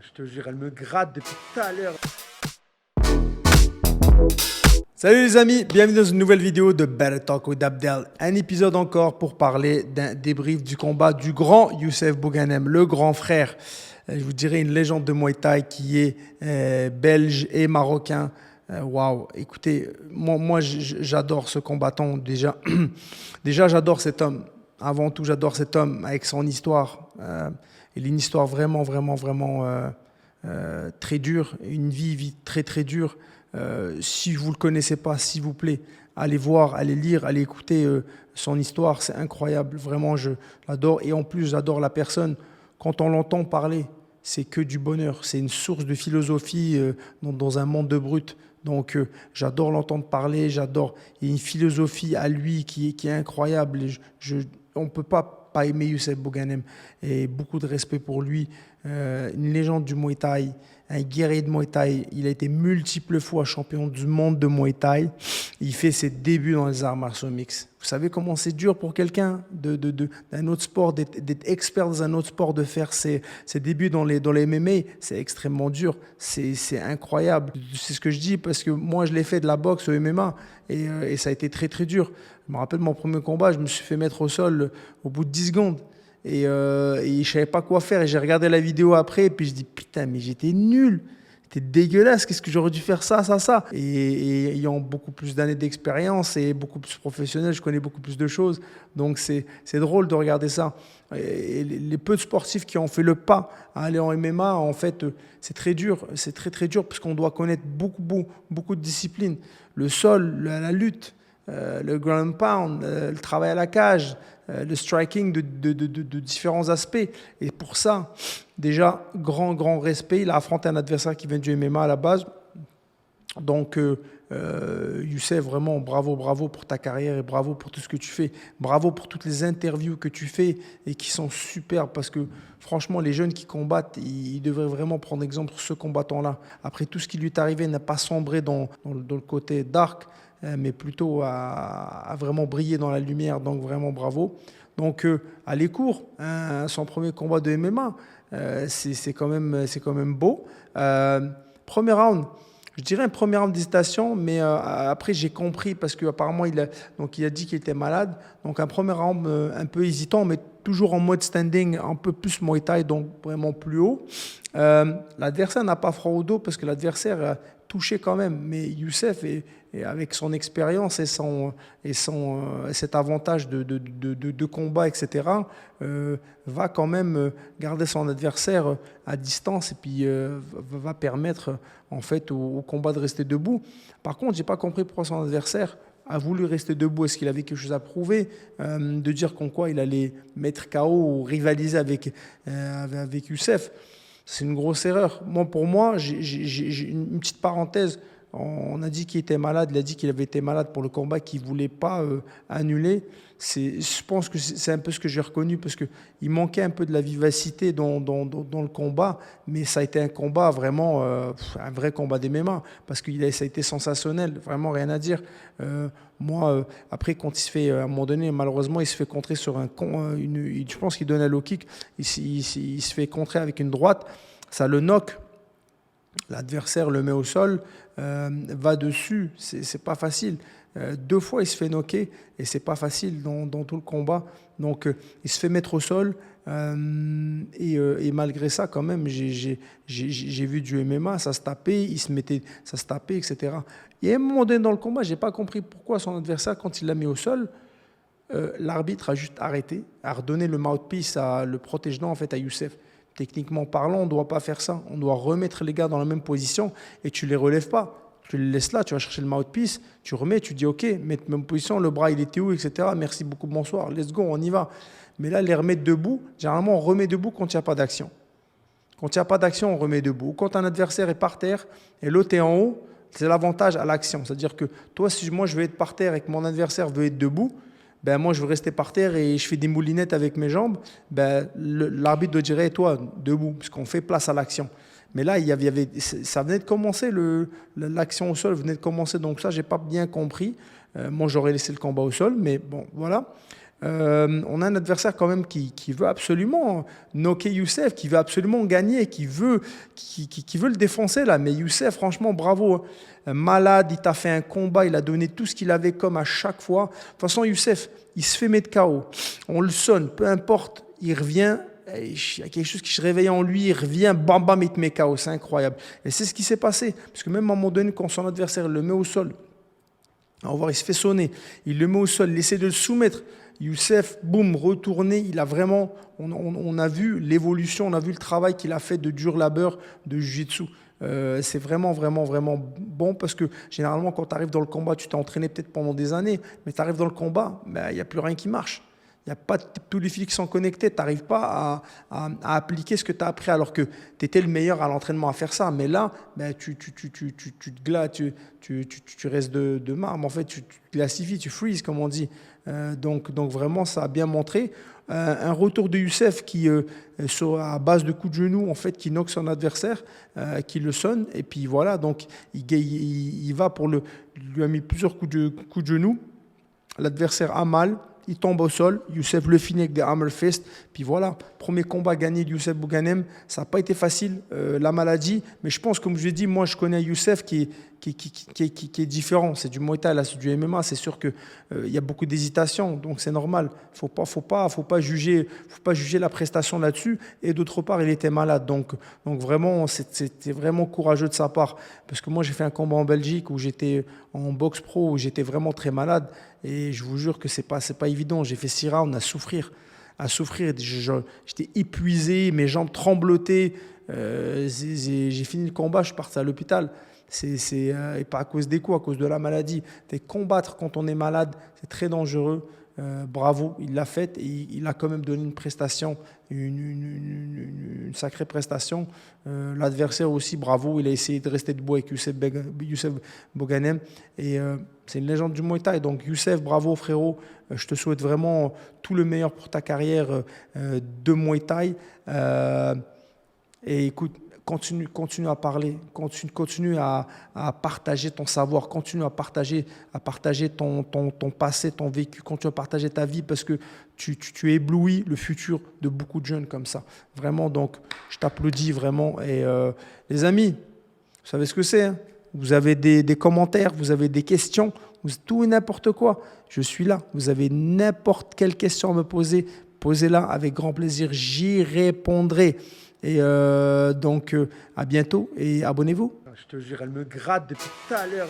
Je te jure, elle me gratte depuis tout à l'heure. Salut les amis, bienvenue dans une nouvelle vidéo de Better Talk with Abdel. Un épisode encore pour parler d'un débrief du combat du grand Youssef Bouganem, le grand frère. Je vous dirais une légende de Muay Thai qui est belge et marocain. Waouh, écoutez, moi j'adore ce combattant déjà. Déjà j'adore cet homme. Avant tout, j'adore cet homme avec son histoire. Il a une histoire vraiment très dure, une vie très très dure. Si vous ne le connaissez pas, s'il vous plaît, allez voir, allez lire, allez écouter son histoire. C'est incroyable, vraiment, je l'adore. Et en plus, j'adore la personne. Quand on l'entend parler, c'est que du bonheur. C'est une source de philosophie dans un monde de brutes. Donc, j'adore l'entendre parler, j'adore. Il y a une philosophie à lui qui est incroyable. Et on ne peut pas aimer Youssef Bouganem. Et beaucoup de respect pour lui. Une légende du Muay Thai, un guerrier de Muay Thai. Il a été multiples fois champion du monde de Muay Thai. Il fait ses débuts dans les arts martiaux mixtes. Vous savez comment c'est dur pour quelqu'un d'un autre sport, d'être expert dans un autre sport, de faire ses débuts dans les MMA. C'est extrêmement dur. C'est incroyable. C'est ce que je dis parce que moi, je l'ai fait de la boxe au MMA et ça a été très, très dur. Je me rappelle mon premier combat, je me suis fait mettre au sol au bout de 10 secondes. Et je ne savais pas quoi faire. Et j'ai regardé la vidéo après, et puis je dis putain, mais j'étais nul. C'était dégueulasse. Qu'est-ce que j'aurais dû faire ça. Et ayant beaucoup plus d'années d'expérience et beaucoup plus professionnel, je connais beaucoup plus de choses. Donc c'est drôle de regarder ça. Et les peu de sportifs qui ont fait le pas à aller en MMA, en fait, c'est très dur. C'est très très dur parce qu'on doit connaître beaucoup de disciplines. Le sol, la lutte. Le ground pound, le travail à la cage, le striking de différents aspects. Et pour ça, déjà, grand respect. Il a affronté un adversaire qui vient du MMA à la base. Donc, Youssef, vraiment, bravo pour ta carrière et bravo pour tout ce que tu fais. Bravo pour toutes les interviews que tu fais et qui sont superbes parce que, franchement, les jeunes qui combattent, ils devraient vraiment prendre exemple sur ce combattant-là. Après tout ce qui lui est arrivé, n'a pas sombré dans le côté dark, mais plutôt à vraiment briller dans la lumière. Donc, vraiment, bravo. Donc, à l'écourt, son premier combat de MMA, c'est quand même beau. Premier round. Je dirais un premier round d'hésitation, mais après j'ai compris parce qu'apparemment il a dit qu'il était malade. Donc un premier round un peu hésitant, mais toujours en mode standing, un peu plus Muay Thai, donc vraiment plus haut. L'adversaire n'a pas froid au dos parce que l'adversaire a touché quand même. Mais Youssef, avec son expérience et cet avantage de combat, etc., va quand même garder son adversaire à distance et puis va permettre en fait au combat de rester debout. Par contre, j'ai pas compris pourquoi son adversaire a voulu rester debout. Est-ce qu'il avait quelque chose à prouver, de dire qu'en quoi il allait mettre KO ou rivaliser avec Youssef? C'est une grosse erreur. Pour moi, j'ai une petite parenthèse. On a dit qu'il était malade, il a dit qu'il avait été malade pour le combat, qu'il ne voulait pas annuler. Je pense que c'est un peu ce que j'ai reconnu parce qu'il manquait un peu de la vivacité dans le combat, mais ça a été un combat vraiment, un vrai combat d'MMA parce que ça a été sensationnel, vraiment rien à dire. Après, quand il se fait, à un moment donné, malheureusement, il se fait contrer sur je pense qu'il donne un low kick, il se fait contrer avec une droite, ça le knock. L'adversaire le met au sol, va dessus, c'est pas facile. 2 fois, il se fait knocker et c'est pas facile dans tout le combat. Donc, il se fait mettre au sol et malgré ça, quand même, j'ai vu du MMA, ça se tapait, ça se tapait, etc. Et à un moment donné dans le combat, j'ai pas compris pourquoi son adversaire, quand il l'a mis au sol, l'arbitre a juste arrêté, a redonné le mouthpiece, le protège-dents en fait à Youssef. Techniquement parlant, on ne doit pas faire ça. On doit remettre les gars dans la même position et tu ne les relèves pas. Tu les laisses là, tu vas chercher le mouthpiece, tu remets, tu dis OK, mets même position, le bras il était où, etc. Merci beaucoup, bonsoir, let's go, on y va. Mais là, les remettre debout, généralement on remet debout quand il n'y a pas d'action. Quand il n'y a pas d'action, on remet debout. Quand un adversaire est par terre et l'autre est en haut, c'est l'avantage à l'action. C'est-à-dire que toi, si moi je veux être par terre et que mon adversaire veut être debout, ben moi je veux rester par terre et je fais des moulinettes avec mes jambes, ben l'arbitre doit dire toi debout, parce qu'on fait place à l'action. Mais là, ça venait de commencer, l'action au sol venait de commencer, donc ça, j'ai pas bien compris. Moi, j'aurais laissé le combat au sol, mais bon, voilà. On a un adversaire quand même qui veut absolument knocker Youssef, qui veut absolument gagner, qui veut le défoncer là. Mais Youssef, franchement, bravo. Malade, il t'a fait un combat, il a donné tout ce qu'il avait comme à chaque fois. De toute façon, Youssef, il se fait mettre KO. On le sonne, peu importe, il revient. Il y a quelque chose qui se réveille en lui, il revient, bam bam, il te met KO, c'est incroyable. Et c'est ce qui s'est passé. Parce que même à un moment donné, quand son adversaire le met au sol, on va voir, il se fait sonner, il le met au sol, il essaie de le soumettre. Youssef, boum, retourné, il a vraiment, on a vu l'évolution, on a vu le travail qu'il a fait de dur labeur, de jiu-jitsu. C'est vraiment, vraiment, vraiment bon parce que généralement, quand tu arrives dans le combat, tu t'es entraîné peut-être pendant des années, mais tu arrives dans le combat, ben, il n'y a plus rien qui marche. Il n'y a pas tous les fils qui sont connectés. Tu n'arrives pas à appliquer ce que tu as appris alors que tu étais le meilleur à l'entraînement à faire ça. Mais là, ben, tu te glaces, tu restes de marbre. En fait, tu te glacifies, tu freezes, comme on dit. Donc vraiment, ça a bien montré. Un retour de Youssef qui, à base de coups de genou, en fait, qui knock son adversaire, qui le sonne. Et puis voilà, donc il va pour lui a mis plusieurs coups de genou. L'adversaire a mal. Il tombe au sol, Youssef le finit avec des hammer fist. Puis voilà, premier combat gagné de Youssef Bouganem. Ça n'a pas été facile, la maladie. Mais je pense, comme je l'ai dit, moi je connais Youssef qui est différent. C'est du Muay Thai, là c'est du MMA. C'est sûr qu'il y a beaucoup d'hésitation, donc c'est normal. Faut pas juger la prestation là-dessus. Et d'autre part, il était malade. Donc vraiment, c'était vraiment courageux de sa part. Parce que moi j'ai fait un combat en Belgique où j'étais en boxe pro, où j'étais vraiment très malade. Et je vous jure que c'est pas évident. J'ai fait 6 rounds à souffrir. J'étais épuisé, mes jambes tremblotaient. J'ai fini le combat, je suis parti à l'hôpital. Et pas à cause des coups, à cause de la maladie. Combattre quand on est malade, c'est très dangereux. Bravo, il l'a fait et il a quand même donné une prestation, une sacrée prestation. L'adversaire aussi, bravo, il a essayé de rester debout avec Youssef Bouganem et c'est une légende du Muay Thai. Donc Youssef, bravo frérot, je te souhaite vraiment tout le meilleur pour ta carrière de Muay Thai. Et écoute, continue à parler, continue à partager ton savoir, continue à partager ton passé, ton vécu, continue à partager ta vie parce que tu éblouis le futur de beaucoup de jeunes comme ça. Vraiment, donc, je t'applaudis vraiment. Et les amis, vous savez ce que c'est, hein? Vous avez des commentaires, vous avez des questions, tout et n'importe quoi. Je suis là. Vous avez n'importe quelle question à me poser, posez-la avec grand plaisir, j'y répondrai. Et donc, à bientôt et abonnez-vous. Je te jure, elle me gratte depuis tout à l'heure.